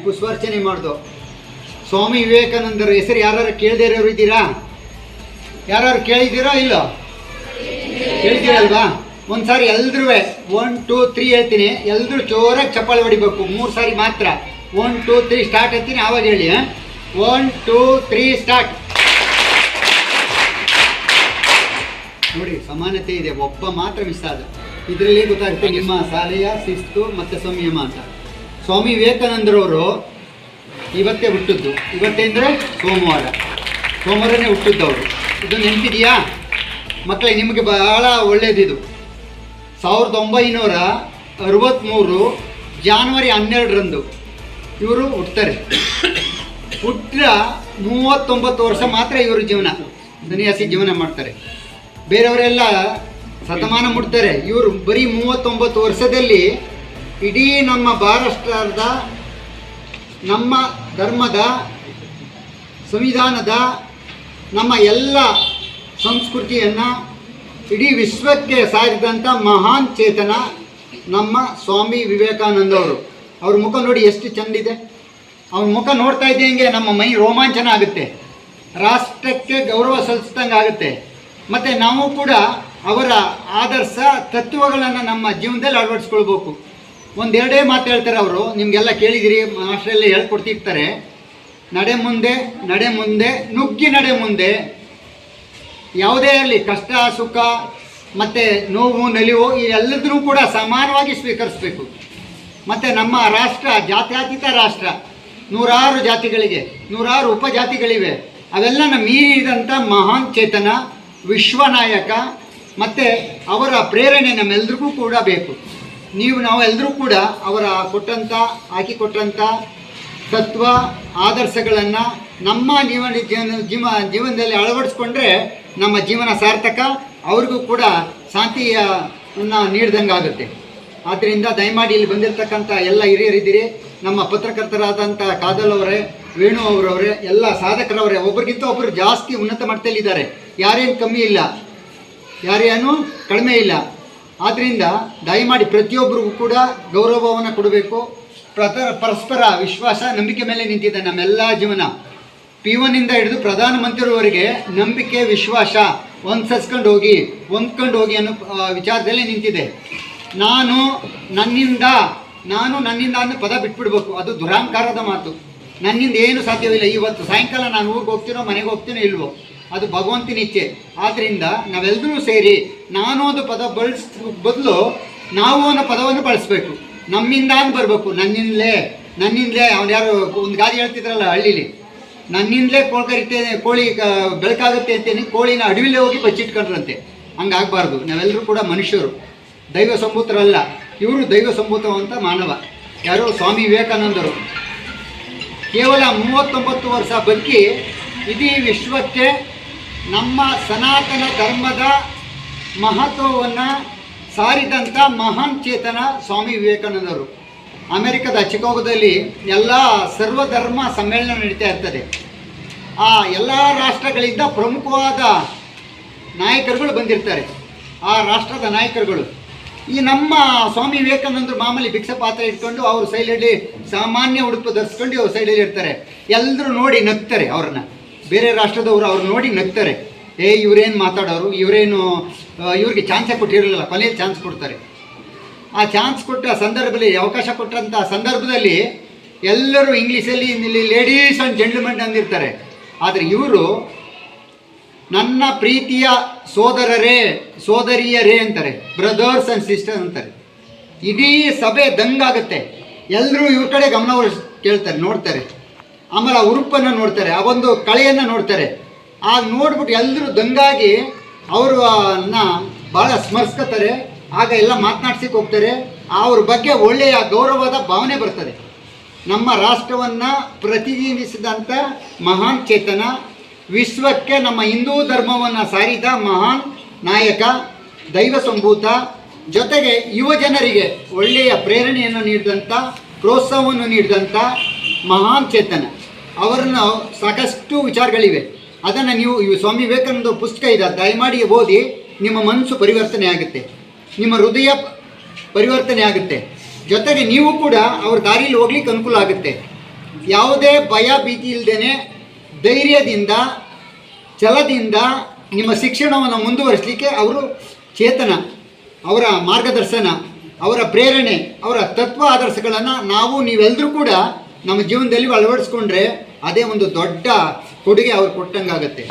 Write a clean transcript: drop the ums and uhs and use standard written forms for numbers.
ಪುಷ್ಪಾರ್ಚನೆ ಮಾಡ್ದು. ಸ್ವಾಮಿ ವಿವೇಕಾನಂದರ ಹೆಸರು ಯಾರು ಕೇಳದೇ ಇರೋರು ಇದ್ದೀರಾ? ಯಾರು ಕೇಳಿದ್ದೀರಾ? ಇಲ್ಲ ಕೇಳಿದ್ದೀರಲ್ವಾ? ಒಂದು ಸಾರಿ ಎಲ್ರೂ 1 2 3 ಹೇಳ್ತೀನಿ, ಎಲ್ಲರೂ ಜೋರಾಗಿ ಚಪ್ಪಾಳೆ ಹೊಡಿಬೇಕು. 3 ಸಾರಿ ಮಾತ್ರ. 1 2 3 ಸ್ಟಾರ್ಟ್ ಹೇಳ್ತೀನಿ, ಆವಾಗ ಹೇಳಿ. 1 2 3 ಸ್ಟಾರ್ಟ್. ನೋಡಿ, ಸಮಾನತೆ ಇದೆ, ಒಬ್ಬ ಮಾತ್ರ ಮಿಸ್ ಆದ. ಇದರಲ್ಲಿ ಗೊತ್ತಾಗುತ್ತೆ ನಿಮ್ಮ ಶಾಲೆಯ ಶಿಸ್ತು ಮತ್ತು ಸಂಯಮ ಅಂತ. ಸ್ವಾಮಿ ವಿವೇಕಾನಂದರವರು ಇವತ್ತೇ ಹುಟ್ಟಿದ್ದು. ಇವತ್ತೇ ಅಂದರೆ ಸೋಮವಾರನೇ ಹುಟ್ಟಿದ್ದವರು. ಇದು ನೆನಪಿದೆಯಾ ಮಕ್ಕಳೇ? ನಿಮಗೆ ಬಹಳ ಒಳ್ಳೆಯದಿದು. 1963 ಜಾನ್ವರಿ 12ರಂದು ಇವರು ಹುಟ್ಟುತ್ತಾರೆ. ಹುಟ್ಟಿದ 39 ವರ್ಷ ಮಾತ್ರ ಇವರು ಜೀವನ, ಸನ್ಯಾಸಿ ಜೀವನ ಮಾಡ್ತಾರೆ. ಬೇರೆಯವರೆಲ್ಲ ಶತಮಾನ ಮುಟ್ತಾರೆ, ಇವರು ಬರೀ 39 ವರ್ಷದಲ್ಲಿ ಇಡೀ ನಮ್ಮ ಮಹಾರಾಷ್ಟ್ರದ ನಮ್ಮ ಧರ್ಮದ, ಸಂವಿಧಾನದ, ನಮ್ಮ ಎಲ್ಲ ಸಂಸ್ಕೃತಿಯನ್ನು ಇಡೀ ವಿಶ್ವಕ್ಕೆ ಸಾರಿದಂಥ ಮಹಾನ್ ಚೇತನ ನಮ್ಮ ಸ್ವಾಮಿ ವಿವೇಕಾನಂದವರು. ಅವ್ರ ಮುಖ ನೋಡಿ ಎಷ್ಟು ಚೆಂದಿದೆ. ಅವ್ರ ಮುಖ ನೋಡ್ತಾ ಇದ್ದಂಗೆ ನಮ್ಮ ಮೈ ರೋಮಾಂಚನ ಆಗುತ್ತೆ, ರಾಷ್ಟ್ರಕ್ಕೆ ಗೌರವ ಸಲ್ಲಿಸಿದಂಗೆ ಆಗುತ್ತೆ. ಮತ್ತು ನಾವು ಕೂಡ ಅವರ ಆದರ್ಶ ತತ್ವಗಳನ್ನು ನಮ್ಮ ಜೀವನದಲ್ಲಿ ಅಳವಡಿಸ್ಕೊಳ್ಬೇಕು. ಒಂದೆರಡೇ ಮಾತು ಹೇಳ್ತಾರೆ ಅವರು, ನಿಮಗೆಲ್ಲ ಕೇಳಿದಿರಿ, ಮಾಸ್ಟ್ರಲ್ಲಿ ಹೇಳ್ಕೊಡ್ತಿರ್ತಾರೆ. ನಡೆ ಮುಂದೆ ನುಗ್ಗಿ ನಡೆ ಮುಂದೆ. ಯಾವುದೇ ಇರಲಿ, ಕಷ್ಟ ಸುಖ ಮತ್ತು ನೋವು ನಲಿವು ಇವೆಲ್ಲದನ್ನೂ ಕೂಡ ಸಮಾನವಾಗಿ ಸ್ವೀಕರಿಸಬೇಕು. ಮತ್ತು ನಮ್ಮ ರಾಷ್ಟ್ರ ಜಾತ್ಯತೀತ ರಾಷ್ಟ್ರ, 100 ಜಾತಿಗಳಿಗೆ 100 ಉಪಜಾತಿಗಳಿವೆ. ಅವೆಲ್ಲನ ಮೀರಿದಂಥ ಮಹಾನ್ ಚೇತನ, ವಿಶ್ವನಾಯಕ. ಮತ್ತು ಅವರ ಪ್ರೇರಣೆ ನಮ್ಮೆಲ್ಲರಿಗೂ ಕೂಡ ಬೇಕು. ನಾವೆಲ್ಲರೂ ಕೂಡ ಅವರ ಹಾಕಿಕೊಟ್ಟಂಥ ತತ್ವ ಆದರ್ಶಗಳನ್ನು ನಮ್ಮ ಜೀವನದಲ್ಲಿ ಅಳವಡಿಸ್ಕೊಂಡ್ರೆ ನಮ್ಮ ಜೀವನ ಸಾರ್ಥಕ, ಅವ್ರಿಗೂ ಕೂಡ ಶಾಂತಿಯನ್ನು ನೀಡ್ದಂಗೆ ಆಗುತ್ತೆ. ಆದ್ದರಿಂದ ದಯಮಾಡಿ ಇಲ್ಲಿ ಬಂದಿರತಕ್ಕಂಥ ಎಲ್ಲ ಹಿರಿಯರಿದ್ದೀರಿ, ನಮ್ಮ ಪತ್ರಕರ್ತರಾದಂಥ ಕಾದಲ್ ಅವರೇ, ವೇಣು ಅವರವರೇ, ಎಲ್ಲ ಸಾಧಕರವರೇ, ಒಬ್ಬರಿಗಿಂತ ಒಬ್ಬರು ಜಾಸ್ತಿ ಉನ್ನತ ಮಟ್ಟದಲ್ಲಿದ್ದಾರೆ. ಯಾರೇನು ಕಮ್ಮಿ ಇಲ್ಲ, ಯಾರೇನು ಕಡಿಮೆ ಇಲ್ಲ. ಆದ್ದರಿಂದ ದಯಮಾಡಿ ಪ್ರತಿಯೊಬ್ಬರಿಗೂ ಕೂಡ ಗೌರವವನ್ನು ಕೊಡಬೇಕು. ಪರಸ್ಪರ ವಿಶ್ವಾಸ, ನಂಬಿಕೆ ಮೇಲೆ ನಿಂತಿದೆ ನಮ್ಮೆಲ್ಲ ಜೀವನ. P1 ಹಿಡಿದು ಪ್ರಧಾನಮಂತ್ರಿಯವರೆಗೆ ನಂಬಿಕೆ, ವಿಶ್ವಾಸ ಹೊಂದ್ಕೊಂಡು ಹೋಗಿ ಅನ್ನೋ ವಿಚಾರದಲ್ಲಿ ನಿಂತಿದೆ. ನಾನು ನನ್ನಿಂದ ಅನ್ನೋ ಪದ ಬಿಟ್ಬಿಡ್ಬೇಕು. ಅದು ದುರಹಂಕಾರದ ಮಾತು. ನನ್ನಿಂದ ಏನು ಸಾಧ್ಯವಿಲ್ಲ. ಇವತ್ತು ಸಾಯಂಕಾಲ ನಾನು ಊರಿಗೆ ಹೋಗ್ತೀನೋ, ಮನೆಗೆ ಹೋಗ್ತೀನೋ ಇಲ್ವೋ, ಅದು ಭಗವಂತನ ಇಚ್ಛೆ. ಆದ್ದರಿಂದ ನಾವೆಲ್ಲರೂ ಸೇರಿ ನಾನು ಒಂದು ಪದ ಬದಲು ನಾವು ಅನ್ನೋ ಪದವನ್ನು ಬಳಸಬೇಕು. ನಮ್ಮಿಂದ ಅಂತ ಬರಬೇಕು. ನನ್ನಿಂದಲೇ ಅವ್ನು ಯಾರು ಒಂದು ಗಾದಿ ಹೇಳ್ತಿದ್ರಲ್ಲ ಹಳ್ಳೀಲಿ, ನನ್ನಿಂದಲೇ ಕೋಳಿ ಬೆಳಕಾಗುತ್ತೆ ಅಂತೇಳಿ ಕೋಳಿನ ಅಡವಿಲೇ ಹೋಗಿ ಬಚ್ಚಿಟ್ಕೊಂಡ್ರಂತೆ. ಹಂಗಾಗಬಾರ್ದು. ನಾವೆಲ್ಲರೂ ಕೂಡ ಮನುಷ್ಯರು, ದೈವ ಸಂಭೂತರಲ್ಲ. ಇವರು ದೈವ ಸಂಭೂತವಂತ ಮಾನವ. ಯಾರು? ಸ್ವಾಮಿ ವಿವೇಕಾನಂದರು. ಕೇವಲ 39 ವರ್ಷ ಬದುಕಿ ಇಡೀ ವಿಶ್ವಕ್ಕೆ ನಮ್ಮ ಸನಾತನ ಧರ್ಮದ ಮಹತ್ವವನ್ನು ಸಾರಿದಂಥ ಮಹಾನ್ ಚೇತನ ಸ್ವಾಮಿ ವಿವೇಕಾನಂದರು. ಅಮೆರಿಕದ ಚಿಕಾಗೋದಲ್ಲಿ ಎಲ್ಲ ಸರ್ವಧರ್ಮ ಸಮ್ಮೇಳನ ನಡೀತಾ ಇರ್ತದೆ. ಆ ಎಲ್ಲ ರಾಷ್ಟ್ರಗಳಿಂದ ಪ್ರಮುಖವಾದ ನಾಯಕರುಗಳು ಬಂದಿರ್ತಾರೆ. ಆ ರಾಷ್ಟ್ರದ ನಾಯಕರುಗಳು ಈ ನಮ್ಮ ಸ್ವಾಮಿ ವಿವೇಕಾನಂದರು ಮಾಮೂಲಿ ಭಿಕ್ಷಾ ಪಾತ್ರ ಇಟ್ಕೊಂಡು ಅವರು ಸೈಡಲ್ಲಿ ಸಾಮಾನ್ಯ ಉಡುಪು ಧರಿಸ್ಕೊಂಡು ಅವ್ರು ಸೈಡಲ್ಲಿ ಇರ್ತಾರೆ. ಎಲ್ಲರೂ ನೋಡಿ ನಗ್ತಾರೆ ಅವ್ರನ್ನ. ಬೇರೆ ರಾಷ್ಟ್ರದವರು ಅವ್ರು ನೋಡಿ ನಗ್ತಾರೆ. ಇವರೇನು ಮಾತಾಡೋರು, ಇವ್ರಿಗೆ ಚಾನ್ಸೇ ಕೊಟ್ಟಿರಲಿಲ್ಲ, ಕೊನೆಯಲ್ಲಿ ಚಾನ್ಸ್ ಕೊಡ್ತಾರೆ. ಆ ಚಾನ್ಸ್ ಕೊಟ್ಟ ಸಂದರ್ಭದಲ್ಲಿ, ಅವಕಾಶ ಕೊಟ್ಟಂಥ ಸಂದರ್ಭದಲ್ಲಿ ಎಲ್ಲರೂ ಇಂಗ್ಲೀಷಲ್ಲಿ ಲೇಡೀಸ್ ಆ್ಯಂಡ್ ಜೆಂಟಲ್ಮೆನ್ ಅಂದಿರ್ತಾರೆ. ಆದರೆ ಇವರು ನನ್ನ ಪ್ರೀತಿಯ ಸೋದರಿಯರೇ ಅಂತಾರೆ, ಬ್ರದರ್ಸ್ ಆ್ಯಂಡ್ ಸಿಸ್ಟರ್ಸ್ ಅಂತಾರೆ. ಇಡೀ ಸಭೆ ದಂಗಾಗುತ್ತೆ. ಎಲ್ಲರೂ ಇವ್ರ ಕಡೆ ಗಮನ ಕೇಳ್ತಾರೆ, ನೋಡ್ತಾರೆ. ಆಮೇಲೆ ಆ ಉರುಪನ್ನು ನೋಡ್ತಾರೆ, ಆ ಒಂದು ಕಳೆಯನ್ನು ನೋಡ್ತಾರೆ. ಆಗ ನೋಡ್ಬಿಟ್ಟು ಎಲ್ಲರೂ ದಂಗಾಗಿ ಅವ್ರನ್ನ ಭಾಳ ಸ್ಮರಿಸ್ಕೊತಾರೆ. ಆಗ ಎಲ್ಲ ಮಾತನಾಡ್ಸಿಕ್ಕೆ ಹೋಗ್ತಾರೆ. ಅವ್ರ ಬಗ್ಗೆ ಒಳ್ಳೆಯ ಗೌರವದ ಭಾವನೆ ಬರ್ತದೆ. ನಮ್ಮ ರಾಷ್ಟ್ರವನ್ನು ಪ್ರತಿನಿಧಿಸಿದಂಥ ಮಹಾನ್ ಚೇತನ, ವಿಶ್ವಕ್ಕೆ ನಮ್ಮ ಹಿಂದೂ ಧರ್ಮವನ್ನು ಸಾರಿದ ಮಹಾನ್ ನಾಯಕ, ದೈವ ಸಂಭೂತ, ಜೊತೆಗೆ ಯುವ ಜನರಿಗೆ ಒಳ್ಳೆಯ ಪ್ರೇರಣೆಯನ್ನು ನೀಡಿದಂಥ, ಪ್ರೋತ್ಸಾಹವನ್ನು ನೀಡಿದಂಥ ಮಹಾನ್ ಚೇತನ. ಅವರನ್ನು ಸಾಕಷ್ಟು ವಿಚಾರಗಳಿವೆ. ಅದನ್ನು ನೀವು ಸ್ವಾಮಿ ವಿವೇಕಾನಂದ ಪುಸ್ತಕ ಇದೆ, ದಯಮಾಡಿ ಓದಿ. ನಿಮ್ಮ ಮನಸ್ಸು ಪರಿವರ್ತನೆ ಆಗುತ್ತೆ, ನಿಮ್ಮ ಹೃದಯ ಪರಿವರ್ತನೆ ಆಗುತ್ತೆ. ಜೊತೆಗೆ ನೀವು ಕೂಡ ಅವ್ರ ದಾರಿಯಲ್ಲಿ ಹೋಗ್ಲಿಕ್ಕೆ ಅನುಕೂಲ ಆಗುತ್ತೆ. ಯಾವುದೇ ಭಯ ಭೀತಿ ಇಲ್ಲದೇ ಧೈರ್ಯದಿಂದ ಛಲದಿಂದ ನಿಮ್ಮ ಶಿಕ್ಷಣವನ್ನು ಮುಂದುವರಿಸಲಿಕ್ಕೆ ಅವರು ಚೇತನ, ಅವರ ಮಾರ್ಗದರ್ಶನ, ಅವರ ಪ್ರೇರಣೆ, ಅವರ ತತ್ವ ಆದರ್ಶಗಳನ್ನು ನೀವೆಲ್ಲರೂ ಕೂಡ ನಮ್ಮ ಜೀವನದಲ್ಲಿ ಅಳವಡಿಸ್ಕೊಂಡ್ರೆ ಅದೇ ಒಂದು ದೊಡ್ಡ ಕೊಡುಗೆ ಅವ್ರು ಕೊಟ್ಟಂಗಾಗತ್ತೆ.